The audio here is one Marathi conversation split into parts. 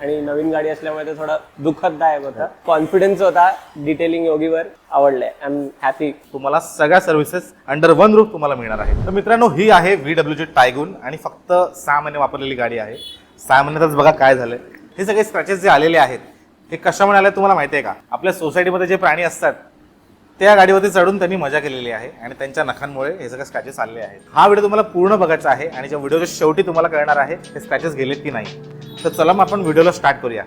आणि नवीन गाडी असल्यामुळे ते थोडं दुःखदायक होतं. कॉन्फिडन्स होता डिटेलिंग योगीवर. आवडलंय. I am happy. तुम्हाला सगळ्या सर्व्हिसेस अंडर वन रूफ तुम्हाला मिळणार आहे. तर मित्रांनो, ही आहे VWG टायगून आणि फक्त 6 महिने वापरलेली गाडी आहे. 6 महिन्यातच बघा काय झालंय. हे सगळे स्क्रॅचेस जे आलेले आहेत हे कशामुळे आले तुम्हाला माहिती आहे का? आपल्या सोसायटीमध्ये जे प्राणी असतात त्या गाडीवरती चढून त्यांनी मजा केलेली आहे आणि त्यांच्या नखांमुळे हे सगळे स्क्रॅचेस आलेले आहेत. हा व्हिडिओ तुम्हाला पूर्ण बघायचा आहे आणि ज्या व्हिडिओच्या शेवटी तुम्हाला कळणार आहे हे स्क्रॅचेस गेलेत की नाही. तर चला मग आपण व्हिडिओला स्टार्ट करूया.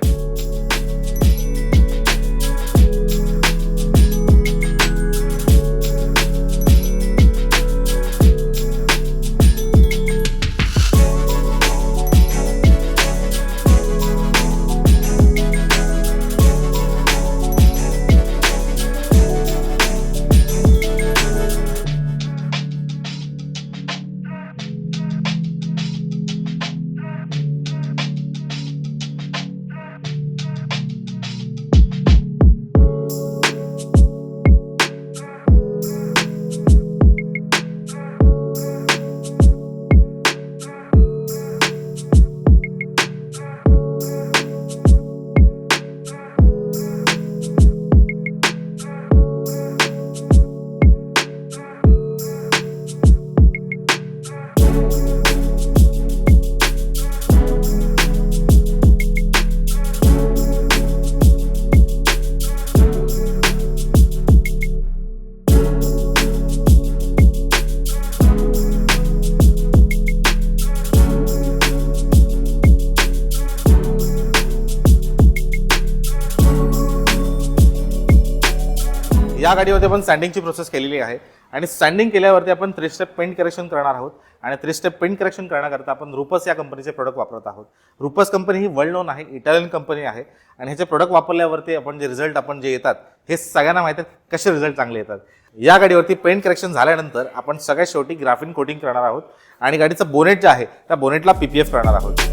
या गाडीवरती आपण सँडिंगची प्रोसेस केलेली आहे आणि सँडिंग केल्यावरती आपण 3 स्टेप पेंट करेक्शन करणार आहोत आणि 3 स्टेप पेंट करेक्शन करण्याकरता आपण रुपस या कंपनीचे प्रोडक्ट वापरत आहोत. रुपस कंपनी ही वर्ल्ड नोन आहे, इटालियन कंपनी आहे आणि ह्याचे प्रोडक्ट वापरल्यावरती आपण जे रिझल्ट जे येतात हे सगळ्यांना माहिती आहे कसे रिझल्ट चांगले येतात. या गाडीवरती पेंट करेक्शन झाल्यानंतर आपण सगळ्यात शेवटी ग्राफिन कोटिंग करणार आहोत आणि गाडीचं बोनेट जे आहे त्या बोनेटला PPF करणार आहोत.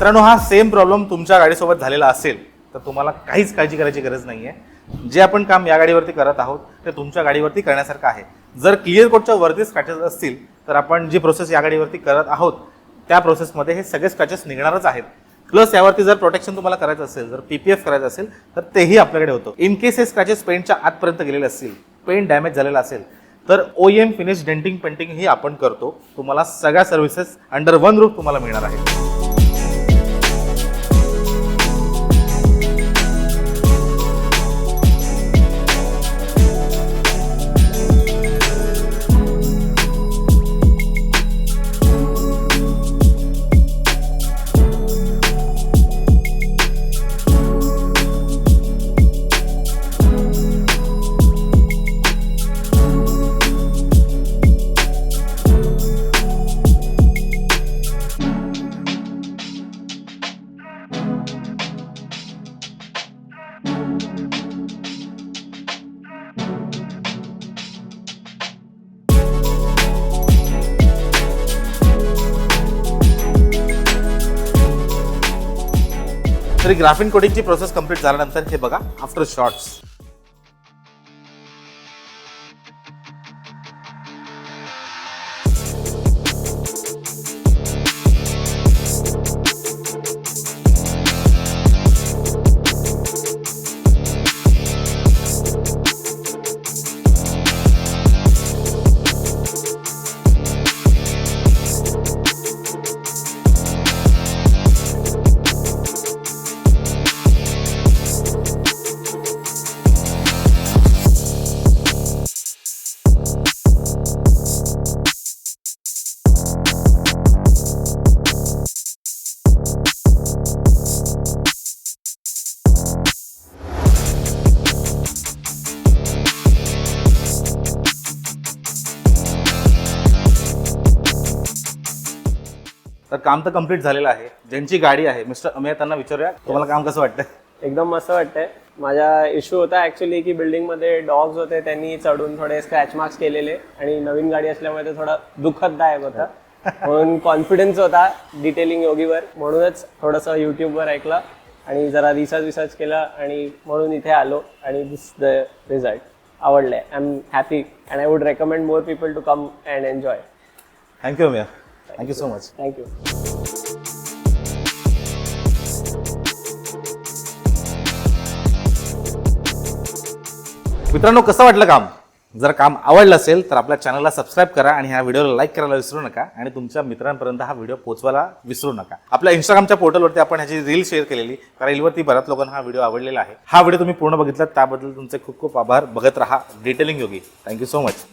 मित्रांनो, हा सेम प्रॉब्लेम तुमच्या गाडीसोबत झालेला असेल तर तुम्हाला काहीच काळजी करायची गरज नाही आहे. जे आपण काम या गाडीवरती करत आहोत ते तुमच्या गाडीवरती करण्यासारखं आहे. जर क्लिअर कोटच्या वरती स्क्रॅचेस असतील तर आपण जी प्रोसेस या गाडीवरती करत आहोत त्या प्रोसेसमध्ये हे सगळे स्क्रॅचेस निघणारच आहेत. प्लस यावरती जर प्रोटेक्शन तुम्हाला करायचं असेल, जर PPF करायचं असेल तर तेही आपल्याकडे होतं. इन केस हे स्क्रॅचेस पेंटच्या आतपर्यंत गेलेले असतील, पेंट डॅमेज झालेला असेल तर OEM फिनिश डेंटिंग पेंटिंग ही आपण करतो. तुम्हाला सगळ्या सर्व्हिसेस अंडर वन रूफ तुम्हाला मिळणार आहे. तरी ग्राफिन कोटिंगची प्रोसेस कंप्लीट झाल्यानंतर हे बघा आफ्टर शॉट्स. तर काम तर कम्प्लीट झालेलं आहे. ज्यांची गाडी आहे मिस्टर अमेय त्यांना विचारूया, तुम्हाला काम कसं वाटतं? एकदम मस्त वाटतंय. माझा इश्यू होता ऍक्च्युली की बिल्डिंगमध्ये डॉग्स होते, त्यांनी चढून थोडे स्क्रॅच मार्क्स केलेले आणि नवीन गाडी असल्यामुळे ते थोडं दुःखदायक होतं. म्हणून कॉन्फिडन्स होता डिटेलिंग योगीवर, म्हणूनच थोडंसं यूट्यूबवर ऐकलं आणि जरा रिसर्च केलं आणि म्हणून इथे आलो आणि दिस द रिझल्ट. आवडलंय. I am happy and I would recommend more people to come and enjoy. Thank you Amey, thank you so much. Thank you. मित्रांनो, कसं वाटलं काम? जर काम आवडलं असेल तर आपल्या चॅनलला सबस्क्राईब करा आणि ह्या व्हिडिओला लाईक करायला विसरू नका आणि तुमच्या मित्रांपर्यंत हा व्हिडिओ पोहोचवायला विसरू नका. आपल्या इंस्टाग्रामच्या पोर्टलवरती आपण ह्याची रील शेअर केलेली, त्या रीलवरती बऱ्याच लोकांना हा व्हिडिओ आवडलेला आहे. हा व्हिडिओ तुम्ही पूर्ण बघितला त्याबद्दल तुमचे खूप खूप आभार. बघत रहा detailing Yogi. Thank you so much.